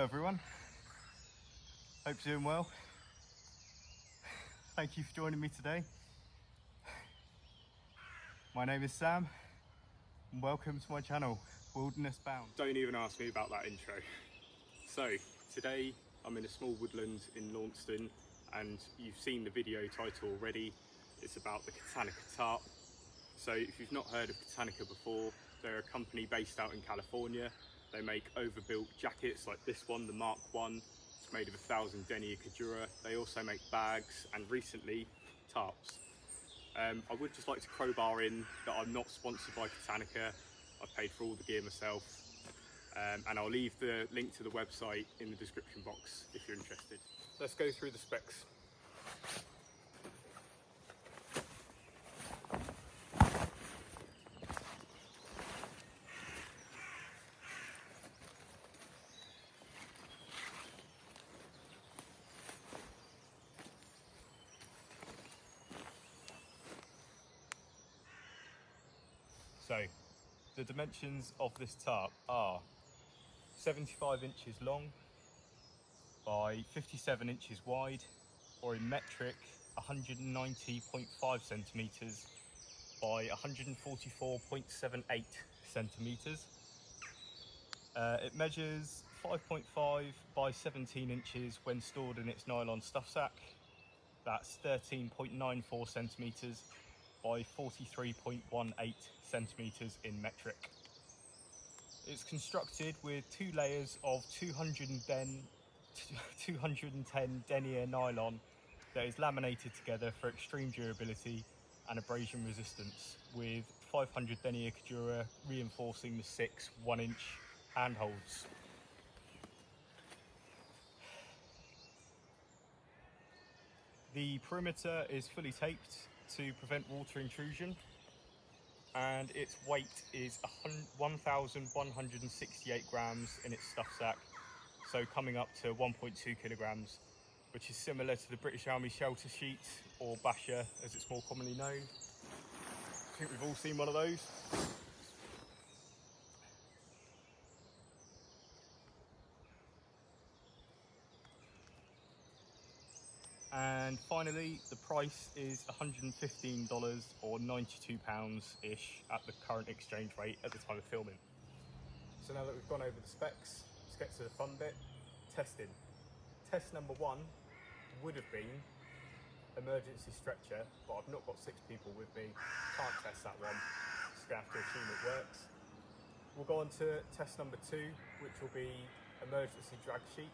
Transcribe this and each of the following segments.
Hello everyone, hope you're doing well. Thank you for joining me today. My name is Sam and welcome to my channel, Wilderness Bound. Don't even ask me about that intro. So today I'm in a small woodland in Launceston and you've seen the video title already. It's about the Kitanica TARP. So if you've not heard of Kitanica before, they're a company based out in California. They make overbuilt jackets like this one, the Mark 1. It's made of 1,000 denier Kajura. They also make bags and recently tarps. I would just like to crowbar in that I'm not sponsored by Kitanica. I've paid for all the gear myself. And I'll leave the link to the website in the description box if you're interested. Let's go through the specs. So, the dimensions of this tarp are 75 inches long by 57 inches wide, or in metric 190.5 centimetres by 144.78 centimetres. It measures 5.5 by 17 inches when stored in its nylon stuff sack. That's 13.94 centimetres by 43.18 centimetres in metric. It's constructed with two layers of 210 denier nylon that is laminated together for extreme durability and abrasion resistance, with 500 denier Kajura reinforcing the 6 1-inch handholds. The perimeter is fully taped to prevent water intrusion, and its weight is 1,168 grams in its stuff sack, so coming up to 1.2 kilograms, which is similar to the British Army shelter sheet, or basher as it's more commonly known. I think we've all seen one of those. And finally, the price is $115 or £92-ish at the current exchange rate at the time of filming. So now that we've gone over the specs, let's get to the fun bit, testing. Test number 1 would have been emergency stretcher, but I've not got 6 people with me, can't test that one, just gonna have to assume it works. We'll go on to test number 2, which will be emergency drag sheet,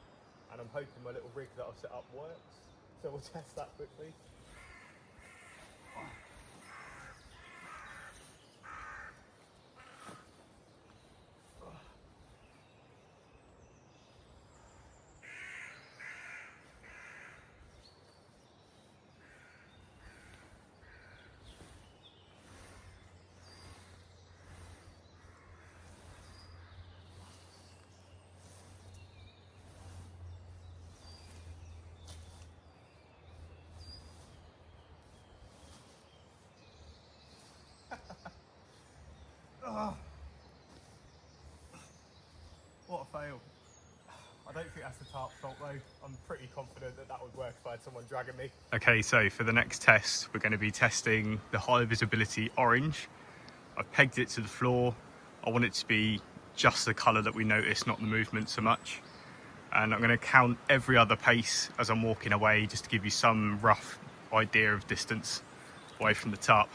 and I'm hoping my little rig that I've set up works. So we'll test that quickly. What a fail. I don't think that's the tarp's fault though. I'm pretty confident that that would work if I had someone dragging me. Okay, so for the next test, we're going to be testing the high visibility orange. I've pegged it to the floor. I want it to be just the colour that we notice, not the movement so much. And I'm going to count every other pace as I'm walking away, just to give you some rough idea of distance away from the tarp.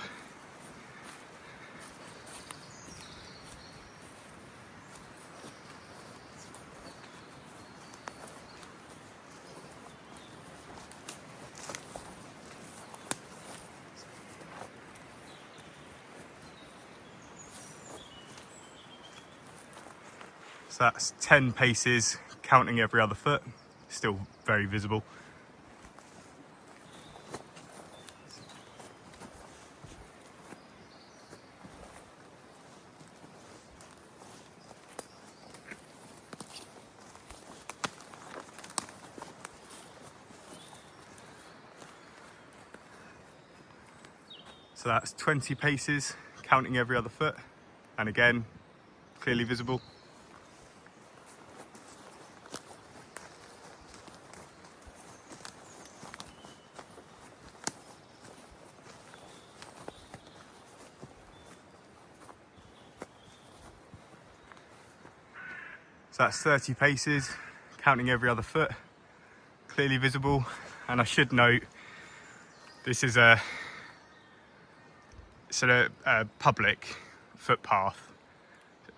So that's 10 paces, counting every other foot, still very visible. So that's 20 paces, counting every other foot, and again, clearly visible. So that's 30 paces, counting every other foot, clearly visible. And I should note, this is a public footpath,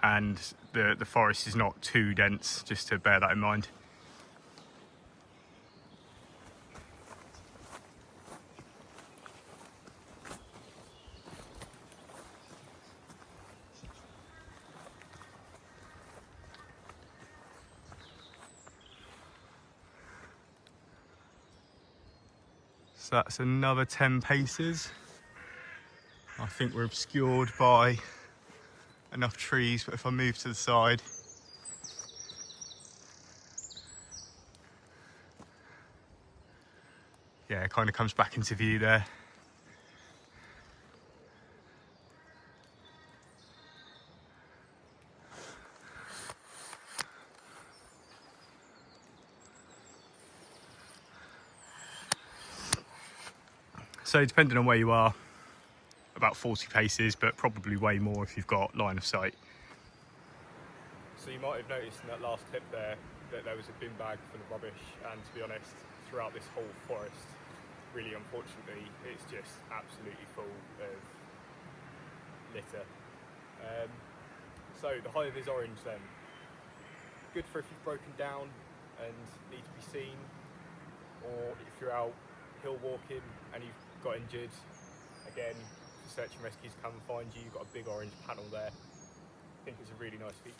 and the forest is not too dense, just to bear that in mind. So that's another 10 paces. I think we're obscured by enough trees, but if I move to the side, yeah, it kind of comes back into view there. So depending on where you are, about 40 paces, but probably way more if you've got line of sight. So you might have noticed in that last clip there that there was a bin bag full of rubbish, and to be honest, throughout this whole forest, really unfortunately, it's just absolutely full of litter. So the hive is orange then. Good for if you've broken down and need to be seen, or if you're out hill walking and you've got injured. Again, if search and rescues come and find you, you've got a big orange panel there. I think it's a really nice feature.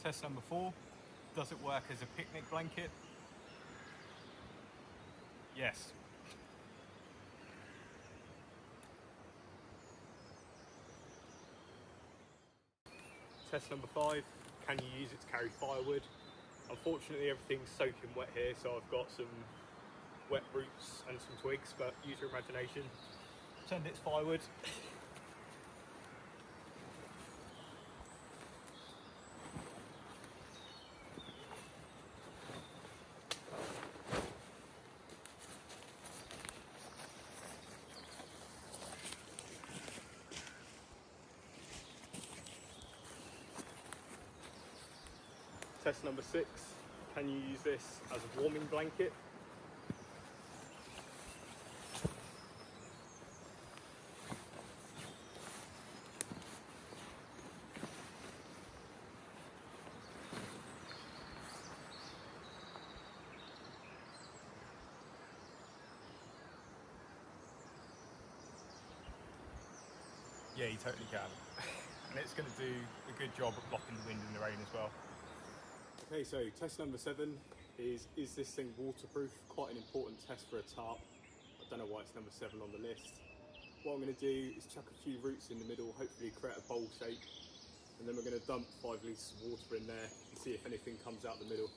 Test number 4, does it work as a picnic blanket? Yes. Test number 5, can you use it to carry firewood? Unfortunately everything's soaking wet here, so I've got some wet roots and some twigs, but use your imagination. Pretend it's firewood. Test number 6, can you use this as a warming blanket? Yeah, you totally can. And it's going to do a good job at blocking the wind and the rain as well. Okay, so test number 7 is this thing waterproof? Quite an important test for a tarp. I don't know why it's number 7 on the list. What I'm going to do is chuck a few roots in the middle, hopefully create a bowl shape, and then we're going to dump 5 litres of water in there and see if anything comes out the middle.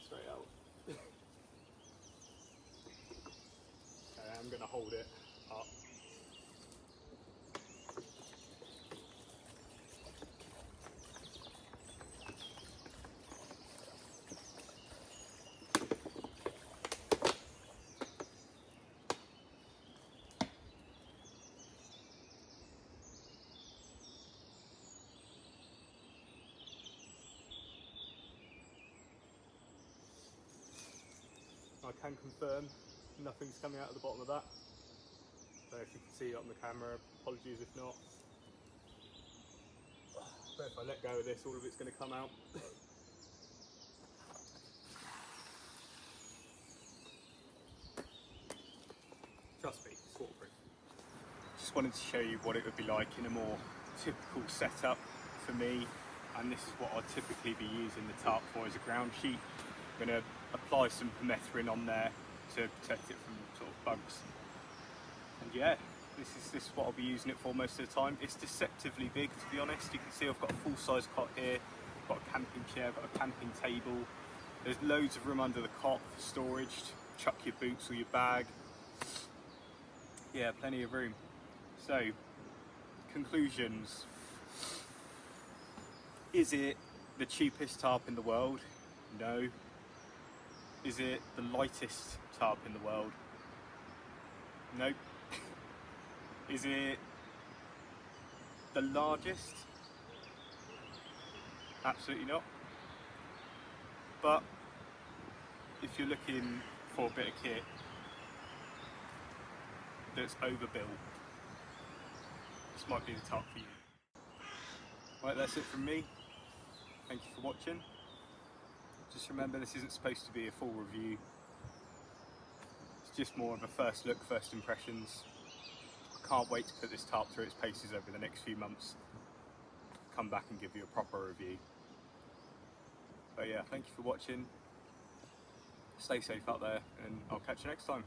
Straight out. Okay, I'm going to hold it up. I can confirm nothing's coming out of the bottom of that. So if you can see it on the camera, apologies if not. But if I let go of this, all of it's going to come out. Trust me, it's waterproof. Just wanted to show you what it would be like in a more typical setup for me, and this is what I'd typically be using the tarp for as a ground sheet. I'm going to apply some permethrin on there to protect it from sort of bugs. And yeah, This is what I'll be using it for most of the time. It's deceptively big, to be honest. You can see I've got a full-size cot here, I've got a camping chair, I've got a camping table. There's loads of room under the cot for storage, chuck your boots or your bag. Yeah, plenty of room. So, conclusions. Is it the cheapest tarp in the world? No. Is it the lightest tarp in the world? Nope. Is it the largest? Absolutely not. But if you're looking for a bit of kit that's overbuilt, this might be the tarp for you. Right, that's it from me. Thank you for watching. Just remember, this isn't supposed to be a full review. It's just more of a first look, first impressions. I can't wait to put this tarp through its paces over the next few months. Come back and give you a proper review. But yeah, thank you for watching. Stay safe out there, and I'll catch you next time.